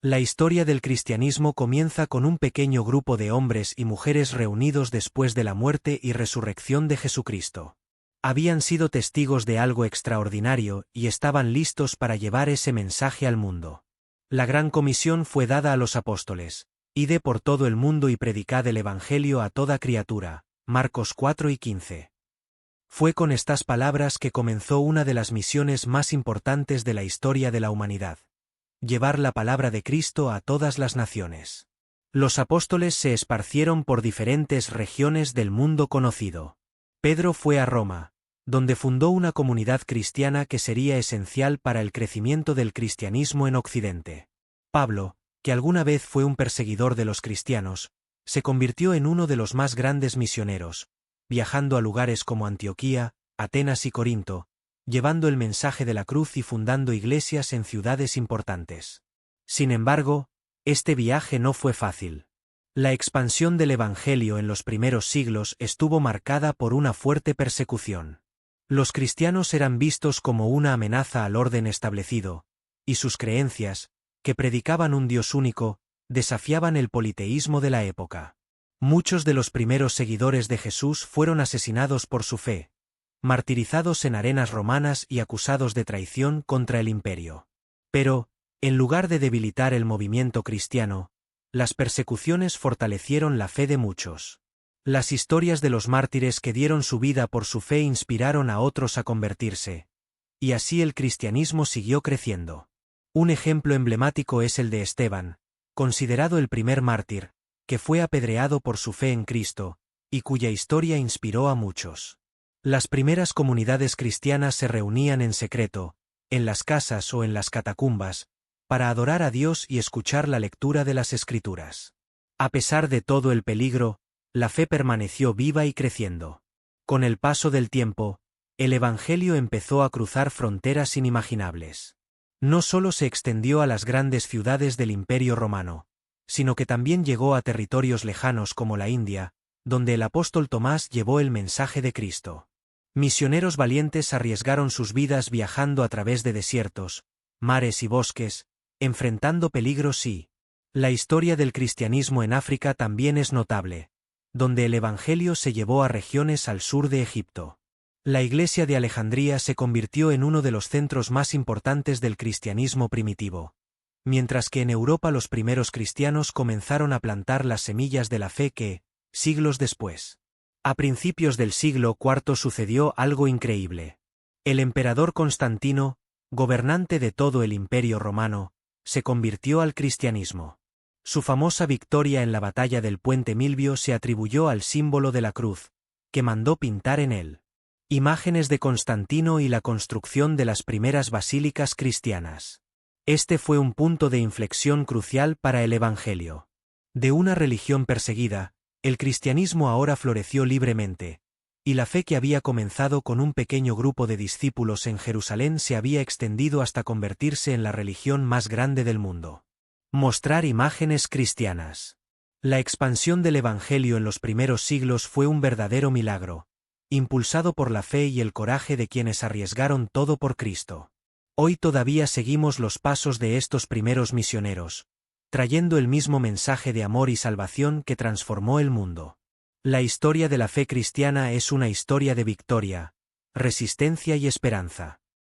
La historia del cristianismo comienza con un pequeño grupo de hombres y mujeres reunidos después de la muerte y resurrección de Jesucristo. Habían sido testigos de algo extraordinario y estaban listos para llevar ese mensaje al mundo. La gran comisión fue dada a los apóstoles: id por todo el mundo y predicad el Evangelio a toda criatura. Marcos 4 y 15. Fue con estas palabras que comenzó una de las misiones más importantes de la historia de la humanidad: llevar la palabra de Cristo a todas las naciones. Los apóstoles se esparcieron por diferentes regiones del mundo conocido. Pedro fue a Roma, donde fundó una comunidad cristiana que sería esencial para el crecimiento del cristianismo en Occidente. Pablo, que alguna vez fue un perseguidor de los cristianos, se convirtió en uno de los más grandes misioneros, viajando a lugares como Antioquía, Atenas y Corinto, llevando el mensaje de la cruz y fundando iglesias en ciudades importantes. Sin embargo, este viaje no fue fácil. La expansión del Evangelio en los primeros siglos estuvo marcada por una fuerte persecución. Los cristianos eran vistos como una amenaza al orden establecido, y sus creencias, que predicaban un Dios único, desafiaban el politeísmo de la época. Muchos de los primeros seguidores de Jesús fueron asesinados por su fe, martirizados en arenas romanas y acusados de traición contra el imperio. Pero, en lugar de debilitar el movimiento cristiano, las persecuciones fortalecieron la fe de muchos. Las historias de los mártires que dieron su vida por su fe inspiraron a otros a convertirse, y así el cristianismo siguió creciendo. Un ejemplo emblemático es el de Esteban, considerado el primer mártir, que fue apedreado por su fe en Cristo, y cuya historia inspiró a muchos. Las primeras comunidades cristianas se reunían en secreto, en las casas o en las catacumbas, para adorar a Dios y escuchar la lectura de las Escrituras. A pesar de todo el peligro, la fe permaneció viva y creciendo. Con el paso del tiempo, el Evangelio empezó a cruzar fronteras inimaginables. No solo se extendió a las grandes ciudades del Imperio Romano, sino que también llegó a territorios lejanos como la India, donde el apóstol Tomás llevó el mensaje de Cristo. Misioneros valientes arriesgaron sus vidas viajando a través de desiertos, mares y bosques, enfrentando peligros y... La historia del cristianismo en África también es notable, donde el Evangelio se llevó a regiones al sur de Egipto. La iglesia de Alejandría se convirtió en uno de los centros más importantes del cristianismo primitivo, mientras que en Europa los primeros cristianos comenzaron a plantar las semillas de la fe que, siglos después. A principios del siglo IV sucedió algo increíble. El emperador Constantino, gobernante de todo el Imperio Romano, se convirtió al cristianismo. Su famosa victoria en la batalla del Puente Milvio se atribuyó al símbolo de la cruz, que mandó pintar en él imágenes de Constantino y la construcción de las primeras basílicas cristianas. Este fue un punto de inflexión crucial para el Evangelio. De una religión perseguida, el cristianismo ahora floreció libremente, y la fe que había comenzado con un pequeño grupo de discípulos en Jerusalén se había extendido hasta convertirse en la religión más grande del mundo. Mostrar imágenes cristianas. La expansión del Evangelio en los primeros siglos fue un verdadero milagro, impulsado por la fe y el coraje de quienes arriesgaron todo por Cristo. Hoy todavía seguimos los pasos de estos primeros misioneros, trayendo el mismo mensaje de amor y salvación que transformó el mundo. La historia de la fe cristiana es una historia de victoria, resistencia y esperanza.